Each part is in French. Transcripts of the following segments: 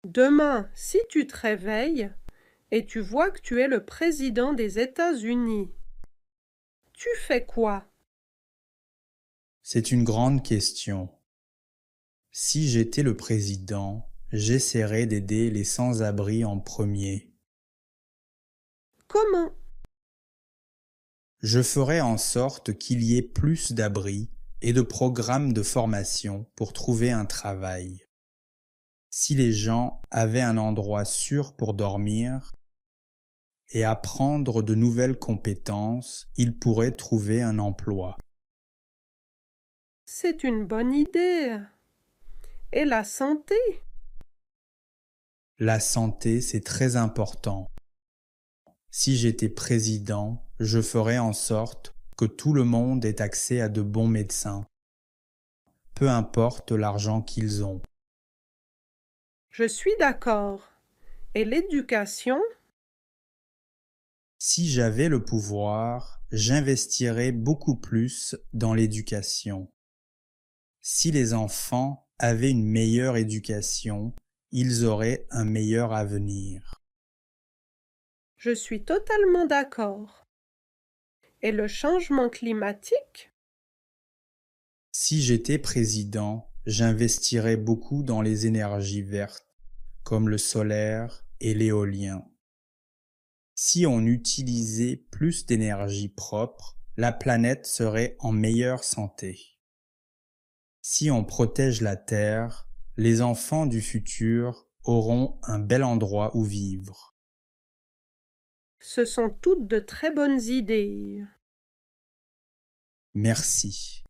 Demain, si tu te réveilles et tu vois que tu es le président des États-Unis, tu fais quoi? C'est une grande question. Si j'étais le président, j'essaierais d'aider les sans-abri en premier. Comment? Je ferais en sorte qu'il y ait plus d'abris et de programmes de formation pour trouver un travail. Si les gens avaient un endroit sûr pour dormir et apprendre de nouvelles compétences, ils pourraient trouver un emploi. C'est une bonne idée. Et la santé? La santé, c'est très important. Si j'étais président, je ferais en sorte que tout le monde ait accès à de bons médecins, peu importe l'argent qu'ils ont. Je suis d'accord. Et l'éducation? Si j'avais le pouvoir, j'investirais beaucoup plus dans l'éducation. Si les enfants avaient une meilleure éducation, ils auraient un meilleur avenir. Je suis totalement d'accord. Et le changement climatique? Si j'étais président, j'investirais beaucoup dans les énergies vertes, comme le solaire et l'éolien. Si on utilisait plus d'énergie propre, la planète serait en meilleure santé. Si on protège la Terre, les enfants du futur auront un bel endroit où vivre. Ce sont toutes de très bonnes idées. Merci.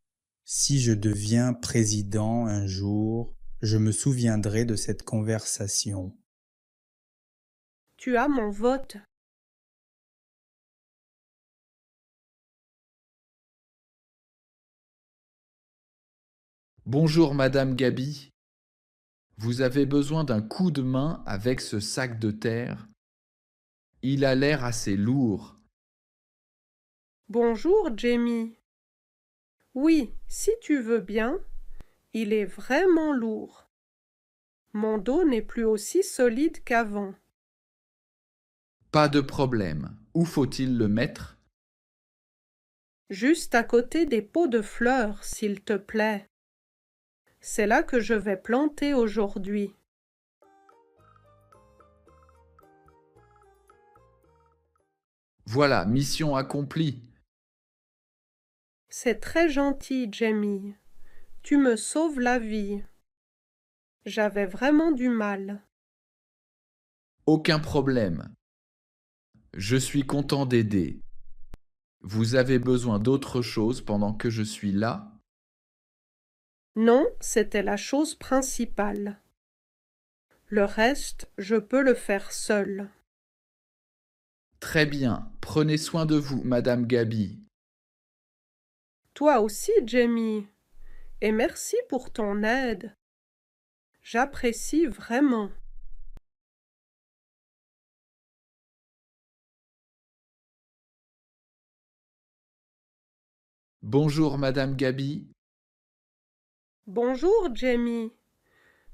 Si je deviens président un jour, je me souviendrai de cette conversation. Tu as mon vote. Bonjour Madame Gaby, vous avez besoin d'un coup de main avec ce sac de terre? Il a l'air assez lourd. Bonjour, Jamie. Oui, si tu veux bien, il est vraiment lourd. Mon dos n'est plus aussi solide qu'avant. Pas de problème. Où faut-il le mettre? Juste à côté des pots de fleurs, s'il te plaît. C'est là que je vais planter aujourd'hui. Voilà, mission accomplie. C'est très gentil, Jamie. Tu me sauves la vie. J'avais vraiment du mal. Aucun problème. Je suis content d'aider. Vous avez besoin d'autre chose pendant que je suis là? Non, c'était la chose principale. Le reste, je peux le faire seul. Très bien. Prenez soin de vous, Madame Gaby. Toi aussi, Jamie. Et merci pour ton aide. J'apprécie vraiment. Bonjour Madame Gaby. Bonjour, Jamie.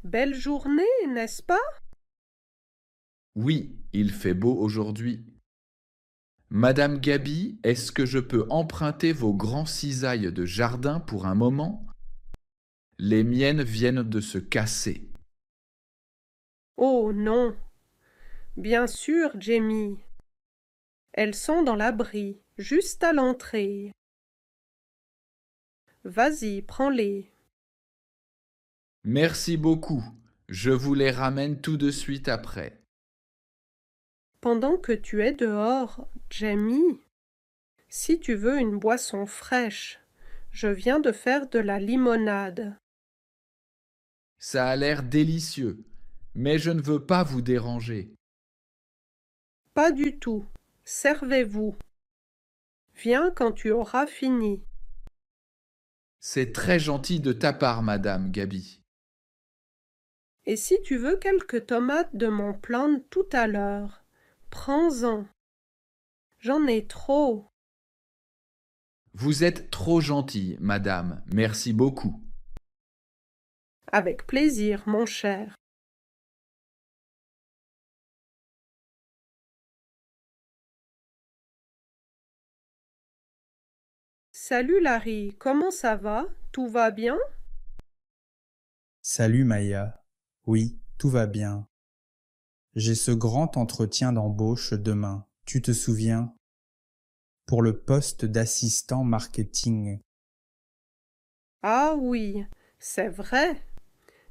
Belle journée, n'est-ce pas? Oui, il fait beau aujourd'hui. Madame Gaby, est-ce que je peux emprunter vos grands cisailles de jardin pour un moment? Les miennes viennent de se casser. Oh non. Bien sûr, Jamie. Elles sont dans l'abri, juste à l'entrée. Vas-y, prends-les. Merci beaucoup. Je vous les ramène tout de suite après. Pendant que tu es dehors, Jamie, si tu veux une boisson fraîche, je viens de faire de la limonade. Ça a l'air délicieux, mais je ne veux pas vous déranger. Pas du tout. Servez-vous. Viens quand tu auras fini. C'est très gentil de ta part, Madame Gaby. Et si tu veux quelques tomates de mon plant tout à l'heure, prends-en. J'en ai trop. Vous êtes trop gentille, Madame. Merci beaucoup. Avec plaisir, mon cher. Salut Larry, comment ça va? Tout va bien? Salut Maya. Oui, tout va bien. J'ai ce grand entretien d'embauche demain. Tu te souviens? Pour le poste d'assistant marketing. Ah oui, c'est vrai.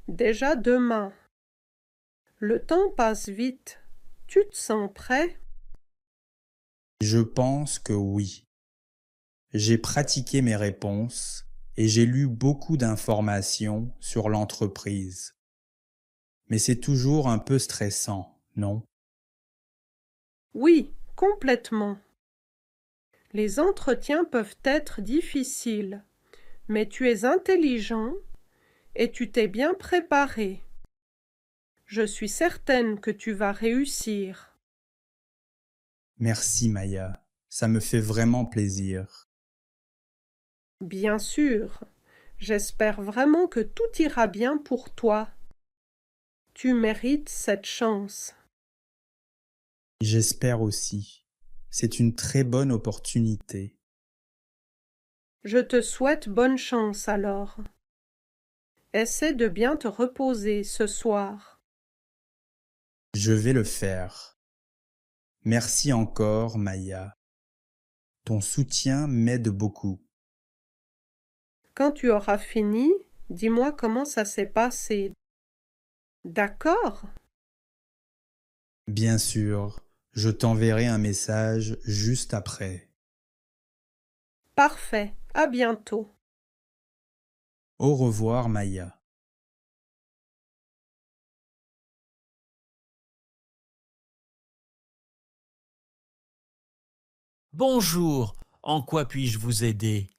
Déjà demain. Le temps passe vite. Tu te sens prêt? Je pense que oui. J'ai pratiqué mes réponses et j'ai lu beaucoup d'informations sur l'entreprise. Mais c'est toujours un peu stressant, non? Oui, complètement. Les entretiens peuvent être difficiles, mais tu es intelligent et tu t'es bien préparé. Je suis certaine que tu vas réussir. Merci Maya. Ça me fait vraiment plaisir. Bien sûr, j'espère vraiment que tout ira bien pour toi. Tu mérites cette chance. J'espère aussi. C'est une très bonne opportunité. Je te souhaite bonne chance alors. Essaie de bien te reposer ce soir. Je vais le faire. Merci encore, Maya. Ton soutien m'aide beaucoup. Quand tu auras fini, dis-moi comment ça s'est passé. D'accord? Bien sûr, je t'enverrai un message juste après. Parfait. À bientôt. Au revoir, Maya. Bonjour, en quoi puis-je vous aider?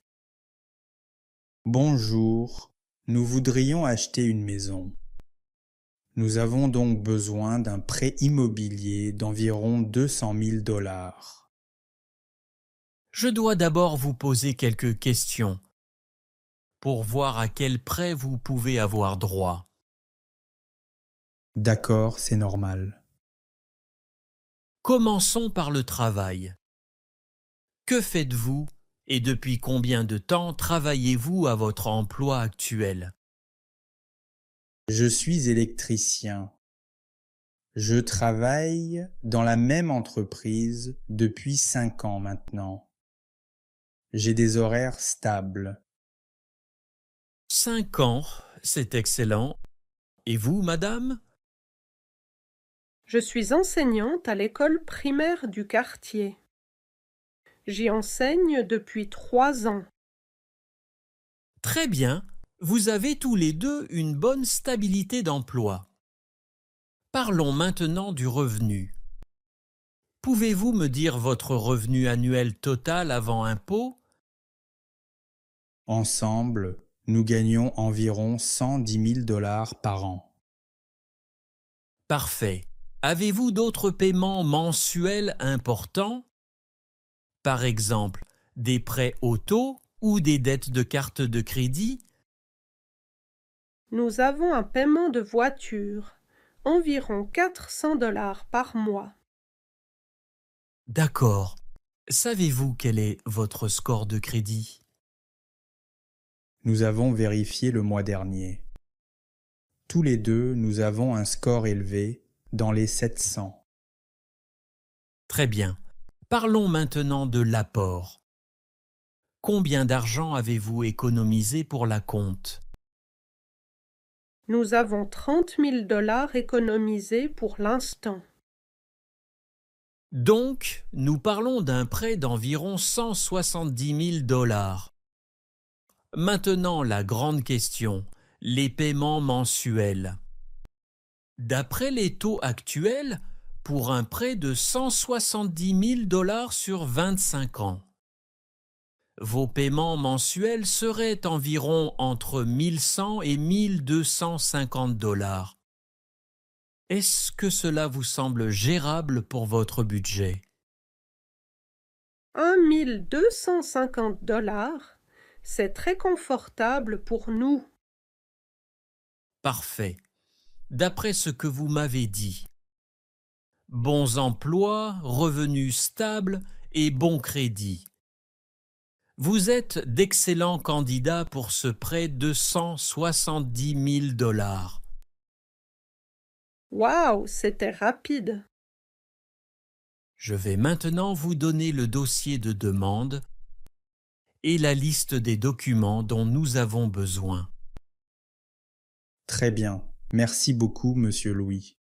Bonjour, nous voudrions acheter une maison. Nous avons donc besoin d'un prêt immobilier d'environ 200 000 dollars. Je dois d'abord vous poser quelques questions pour voir à quel prêt vous pouvez avoir droit. D'accord, c'est normal. Commençons par le travail. Que faites-vous et depuis combien de temps travaillez-vous à votre emploi actuel? Je suis électricien. Je travaille dans la même entreprise depuis 5 ans maintenant. J'ai des horaires stables. 5 ans, c'est excellent. Et vous, madame? Je suis enseignante à l'école primaire du quartier. J'y enseigne depuis 3 ans. Très bien, vous avez tous les deux une bonne stabilité d'emploi. Parlons maintenant du revenu. Pouvez-vous me dire votre revenu annuel total avant impôt? Ensemble, nous gagnons environ 110 000 dollars par an. Parfait. Avez-vous d'autres paiements mensuels importants? Par exemple, des prêts auto ou des dettes de carte de crédit? Nous avons un paiement de voiture, environ 400 dollars par mois. D'accord. Savez-vous quel est votre score de crédit? Nous avons vérifié le mois dernier. Tous les deux, nous avons un score élevé dans les 700. Très bien. Parlons maintenant de l'apport. Combien d'argent avez-vous économisé pour la compte? Nous avons 30 000 dollars économisés pour l'instant. Donc, nous parlons d'un prêt d'environ 170 000 dollars. Maintenant, la grande question, les paiements mensuels. D'après les taux actuels, pour un prêt de 170 000 dollars sur 25 ans, vos paiements mensuels seraient environ entre 1100 et 1250 dollars. Est-ce que cela vous semble gérable pour votre budget? 1 250 dollars, c'est très confortable pour nous. Parfait. D'après ce que vous m'avez dit, bons emplois, revenus stables et bon crédit. Vous êtes d'excellents candidats pour ce prêt de 170 000 $. Waouh, c'était rapide. Je vais maintenant vous donner le dossier de demande et la liste des documents dont nous avons besoin. Très bien. Merci beaucoup, monsieur Louis.